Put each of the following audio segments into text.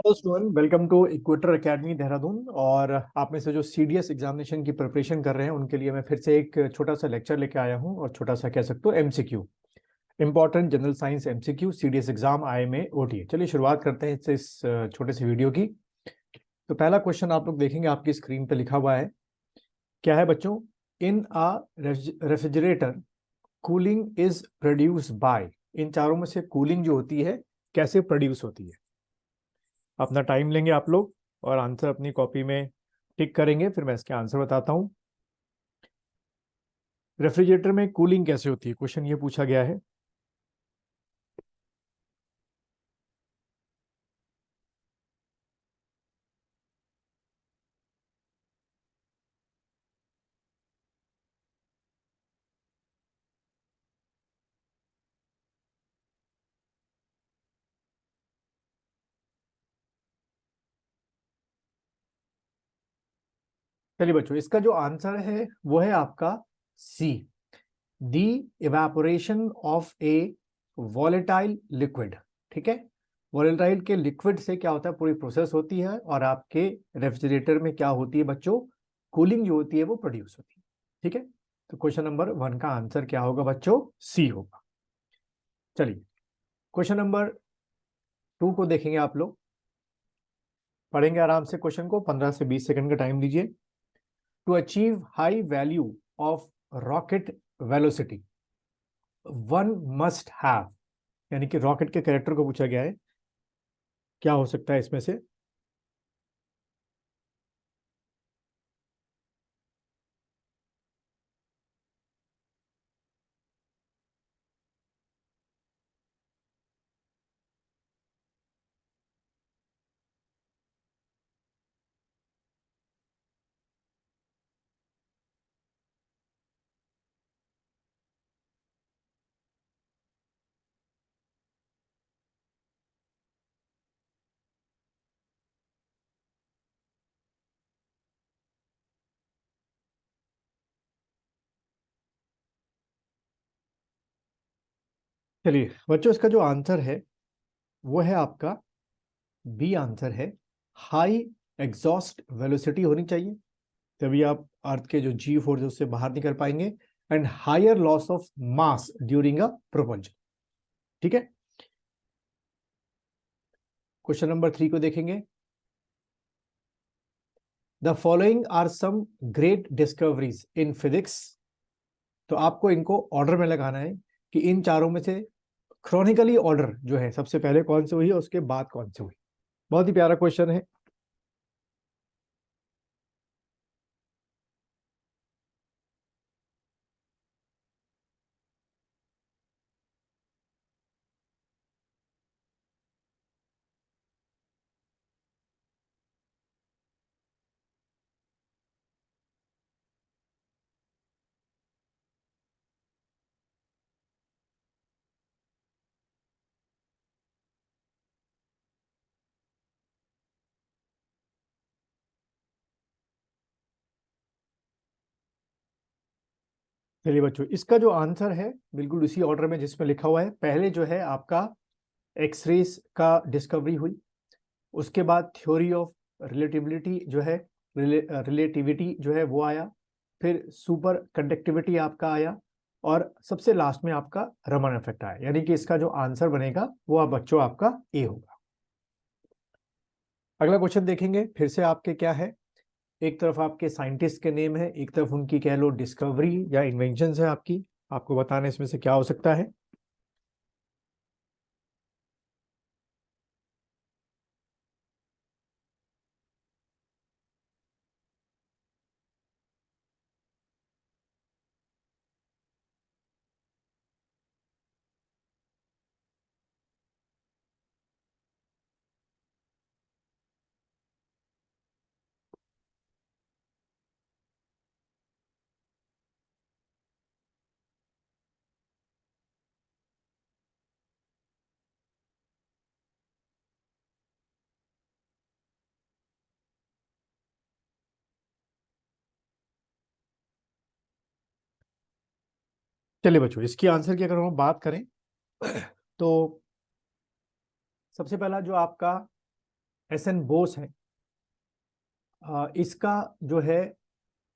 Hello student, welcome to Equator Academy Dehradun. और आप में से जो सीडीएस एग्जामिनेशन की प्रिपरेशन कर रहे हैं उनके लिए मैं फिर से एक छोटा सा लेक्चर लेके आया हूं, और छोटा सा कह सकते हो MCQ, important general science MCQ CDS exam IMA OTA. चलिए शुरुआत करते हैं इस छोटे से वीडियो की। तो पहला क्वेश्चन आप लोग देखेंगे, आपकी स्क्रीन पे लिखा हुआ है। क्या है बच्चों? In a refrigerator cooling is produce by. इन चारों में से कूलिंग जो होती है कैसे प्रोड्यूस होती है? अपना टाइम लेंगे आप लोग और आंसर अपनी कॉपी में टिक करेंगे, फिर मैं इसके आंसर बताता हूं। रेफ्रिजरेटर में कूलिंग कैसे होती है, क्वेश्चन ये पूछा गया है। चलिए बच्चों, इसका जो आंसर है वो है आपका C, the evaporation of a volatile liquid. ठीक है, वॉलेटाइल के लिक्विड से क्या होता है, पूरी प्रोसेस होती है और आपके रेफ्रिजरेटर में क्या होती है बच्चों, कूलिंग जो होती है वो प्रोड्यूस होती है। ठीक है, तो क्वेश्चन नंबर 1 का आंसर क्या होगा बच्चों? सी होगा। चलिए क्वेश्चन नंबर 2 को देखेंगे। आप लोग पढ़ेंगे आराम से क्वेश्चन को, 15 से 20 सेकंड का टाइम दीजिए। To achieve high value of rocket velocity one must have, यानी कि रॉकेट के कैरेक्टर को पूछा गया है, क्या हो सकता है इसमें से? चलिए बच्चों, इसका जो आंसर है वो है आपका बी आंसर है। हाई एग्जॉस्ट वेलोसिटी होनी चाहिए, तभी आप अर्थ के जो जी फोर्स है उससे बाहर निकल पाएंगे। And higher loss of mass during a propulsion. ठीक है, क्वेश्चन नंबर 3 को देखेंगे। The following are some great discoveries in physics. तो आपको इनको ऑर्डर में लगाना है कि इन चारों में से क्रॉनिकली ऑर्डर जो है, सबसे पहले कौन सी हुई है, उसके बाद कौन सी हुई। बहुत ही प्यारा क्वेश्चन है। चलिए बच्चों, इसका जो आंसर है बिल्कुल उसी ऑर्डर में जिसमें लिखा हुआ है। पहले जो है आपका एक्सरेज का डिस्कवरी हुई, उसके बाद थ्योरी ऑफ रिलेटिविटी जो है, रिलेटिविटी जो है वो आया, फिर सुपर कंडक्टिविटी आपका आया, और सबसे लास्ट में आपका रमन इफेक्ट आया। यानी कि इसका जो आंसर बनेगा वो आप बच्चों आपका ए होगा। अगला क्वेश्चन देखेंगे। फिर से आपके क्या है, एक तरफ आपके साइंटिस्ट के नेम है, एक तरफ उनकी कह लो डिस्कवरी या इन्वेंशन है आपकी। आपको बताना इसमें से क्या हो सकता है। चलिए बच्चों, इसकी आंसर की अगर हम बात करें तो सबसे पहला जो आपका एस एन बोस है, इसका जो है,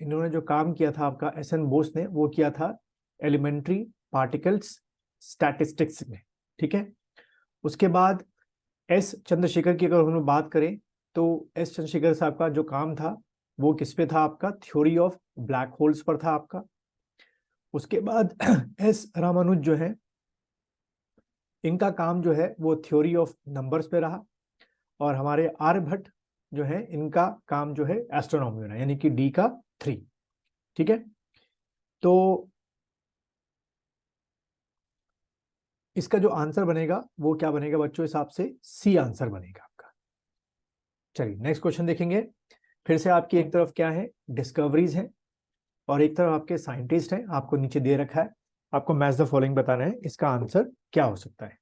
इन्होंने जो काम किया था आपका एस एन बोस ने, वो किया था एलिमेंट्री पार्टिकल्स स्टैटिस्टिक्स में, ठीक है। उसके बाद एस चंद्रशेखर की अगर हम लोग बात करें तो एस चंद्रशेखर साहब का जो काम था वो किस पे था आपका, थ्योरी ऑफ ब्लैक होल्स पर था आपका। उसके बाद एस रामानुज जो है, इनका काम जो है वो थ्योरी ऑफ नंबर्स पे रहा। और हमारे आर्यभट्ट जो है, इनका काम जो है एस्ट्रोनॉमी में रहा, यानी कि डी का 3, ठीक है। तो इसका जो आंसर बनेगा वो क्या बनेगा बच्चों, हिसाब से सी आंसर बनेगा आपका। चलिए नेक्स्ट क्वेश्चन देखेंगे। फिर से आपकी एक तरफ क्या है, डिस्कवरीज है, और एक तरफ आपके साइंटिस्ट हैं। आपको नीचे दे रखा है, आपको मैच द फॉलोइंग बताना है, इसका आंसर क्या हो सकता है।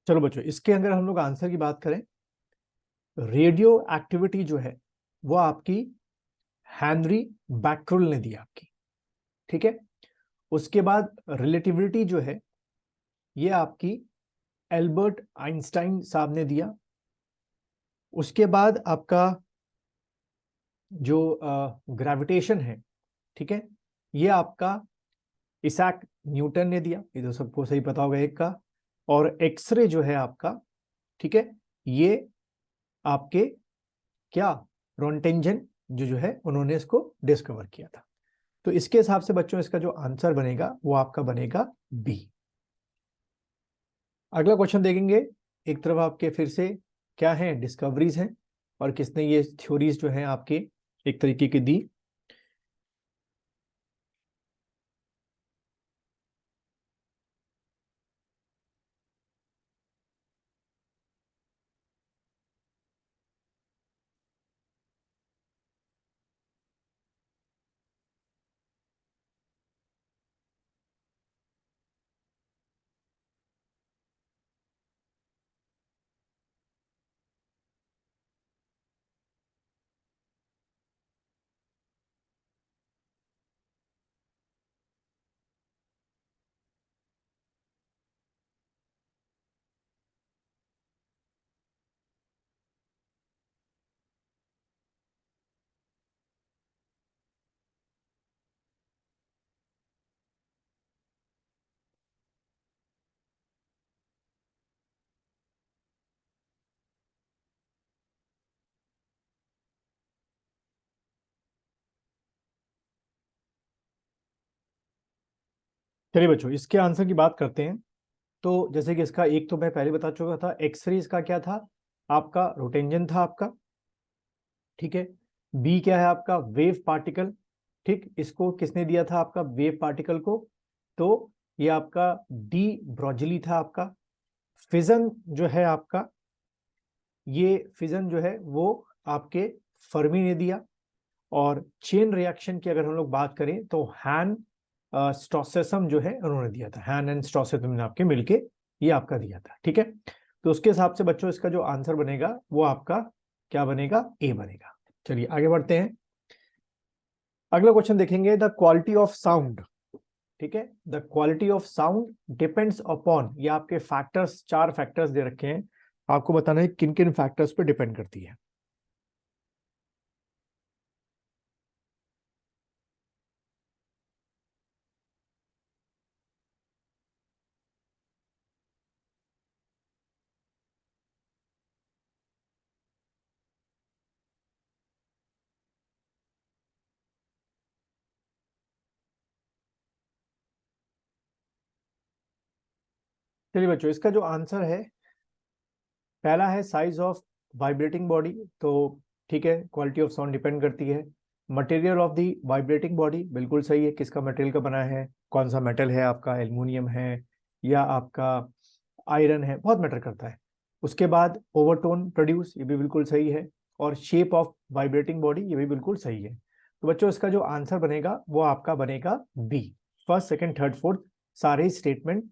चलो बच्चों, इसके अंदर हम लोग आंसर की बात करें, रेडियो एक्टिविटी जो है वो आपकी हेनरी बैक्यूल ने दी आपकी, ठीक है। उसके बाद रिलेटिविटी जो है ये आपकी एल्बर्ट आइंस्टाइन साहब ने दिया। उसके बाद आपका जो ग्रेविटेशन है, ठीक है, ये आपका इसाक न्यूटन ने दिया, ये तो सबको सही पता होगा एक का। और एक्सरे जो है आपका, ठीक है, ये आपके क्या, रोन्टेंजन जो है उन्होंने इसको डिस्कवर किया था। तो इसके हिसाब से बच्चों इसका जो आंसर बनेगा वो आपका बनेगा बी। अगला क्वेश्चन देखेंगे। एक तरफ आपके फिर से क्या है, डिस्कवरीज हैं, और किसने ये थ्योरीज जो है आपके एक तरीके की दी। चलिए बच्चों, इसके आंसर की बात करते हैं। तो जैसे कि इसका एक तो मैं पहले बता चुका था, एक्सरेज का क्या था आपका, रोटेंजन था आपका, ठीक है। बी क्या है आपका, वेव पार्टिकल, ठीक, इसको किसने दिया था आपका वेव पार्टिकल को, तो ये आपका डी ब्रॉजली था आपका। फिजन जो है आपका, ये फिजन जो है वो आपके फर्मी ने दिया। और चेन रिएक्शन की अगर हम लोग बात करें तो हैन स्टॉसेसम जो है उन्होंने दिया था, हैन एंड स्टॉसेसम ने आपके मिलके ये आपका दिया था, ठीक है। तो उसके हिसाब से बच्चों इसका जो आंसर बनेगा वो आपका क्या बनेगा, ए बनेगा। चलिए आगे बढ़ते हैं। अगला क्वेश्चन देखेंगे, द क्वालिटी ऑफ साउंड, ठीक है, the quality of sound depends upon, ये आपके फैक्टर्स, 4 फैक्टर्स दे रखे हैं, आपको बताना है किन किन फैक्टर्स पे डिपेंड करती है। चलिए बच्चों, इसका जो आंसर है, पहला है साइज ऑफ वाइब्रेटिंग बॉडी, तो ठीक है, क्वालिटी ऑफ साउंड डिपेंड करती है। Material of the vibrating body, बिल्कुल सही है, किसका मटेरियल का बना है, कौन सा मेटल है आपका, एल्युमिनियम है या आपका आयरन है, बहुत मैटर करता है। उसके बाद ओवरटोन प्रोड्यूस, ये भी बिल्कुल सही है। और शेप ऑफ वाइब्रेटिंग बॉडी, ये भी बिल्कुल सही है। तो बच्चों इसका जो आंसर बनेगा वो आपका बनेगा B. First, second, third, fourth सारे स्टेटमेंट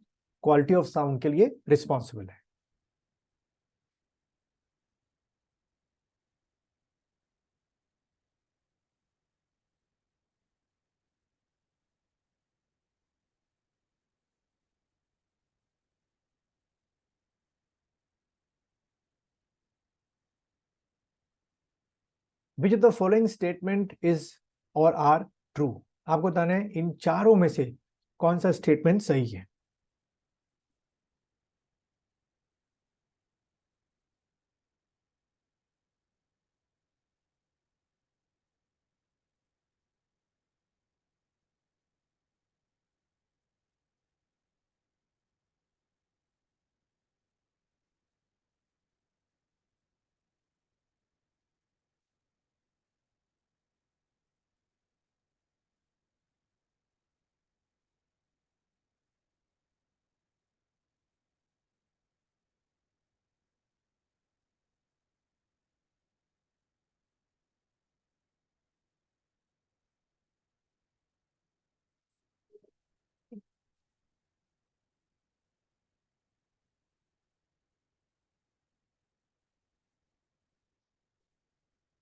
क्वालिटी ऑफ साउंड के लिए रिस्पॉन्सिबल है। Which of the following statement is और आर ट्रू। आपको बताना है इन चारों में से कौन सा स्टेटमेंट सही है।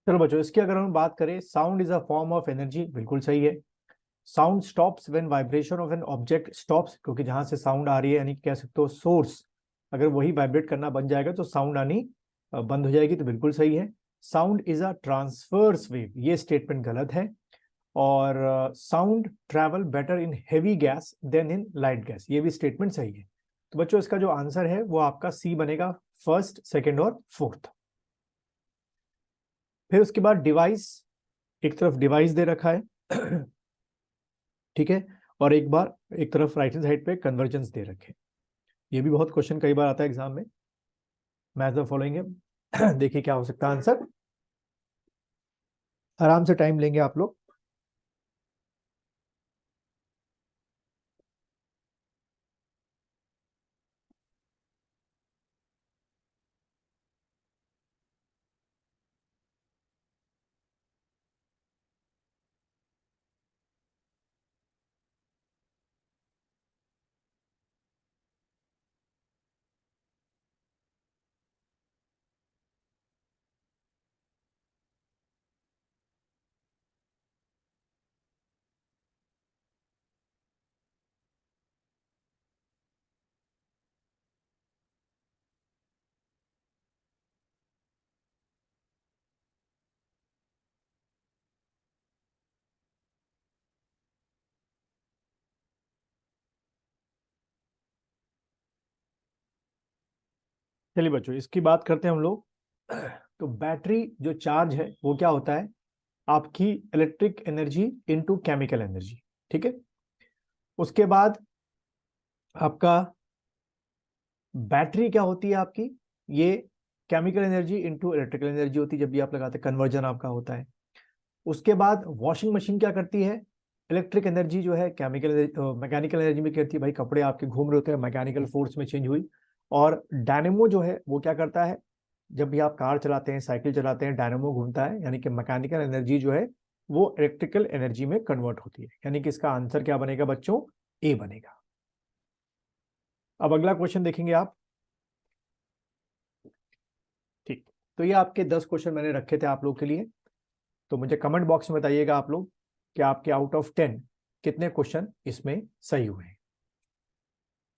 चलो बच्चों इसकी अगर हम बात करें, sound is a form of energy, बिल्कुल सही है। Sound stops when vibration of an object stops, क्योंकि जहां से साउंड आ रही है यानी कह सकते हो सोर्स अगर वही वाइब्रेट करना बन जाएगा तो साउंड आनी बंद हो जाएगी, तो बिल्कुल सही है। Sound is a transverse wave, ये स्टेटमेंट गलत है। और sound travel better in heavy gas than in light gas, ये भी स्टेटमेंट सही है। तो बच्चों इसका जो आंसर है वो आपका सी बनेगा, फर्स्ट, सेकेंड और फोर्थ। फिर उसके बाद डिवाइस, एक तरफ डिवाइस दे रखा है ठीक है, और एक तरफ राइट हैंड साइड पे कन्वर्जेंस दे रखे। ये भी बहुत क्वेश्चन कई बार आता है एग्जाम में। मैच द फॉलोइंग है देखिए क्या हो सकता है आंसर, आराम से टाइम लेंगे आप लोग। चलिए बच्चों इसकी बात करते हैं हम लोग। तो बैटरी जो चार्ज है वो क्या होता है, आपकी electric energy into chemical energy, ठीक है। उसके बाद आपका बैटरी क्या होती है आपकी, ये chemical energy into electrical energy होती है, जब भी आप लगाते हैं कन्वर्जन आपका होता है। उसके बाद वॉशिंग मशीन क्या करती है, इलेक्ट्रिक एनर्जी जो है केमिकल मैकेनिकल एनर्जी में करती है, भाई कपड़े आपके घूम रहे होते हैं मैकेनिकल फोर्स में चेंज हुई। और डायनेमो जो है वो क्या करता है, जब भी आप कार चलाते हैं साइकिल चलाते हैं डायनेमो घूमता है, यानी कि मैकेनिकल एनर्जी जो है वो इलेक्ट्रिकल एनर्जी में कन्वर्ट होती है, यानी कि इसका आंसर क्या बनेगा बच्चों, ए बनेगा। अब अगला क्वेश्चन देखेंगे आप, ठीक। तो ये आपके 10 क्वेश्चन मैंने रखे थे आप लोग के लिए। तो मुझे कमेंट बॉक्स में बताइएगा आप लोग कि आपके आउट ऑफ 10 कितने क्वेश्चन इसमें सही हुए हैं।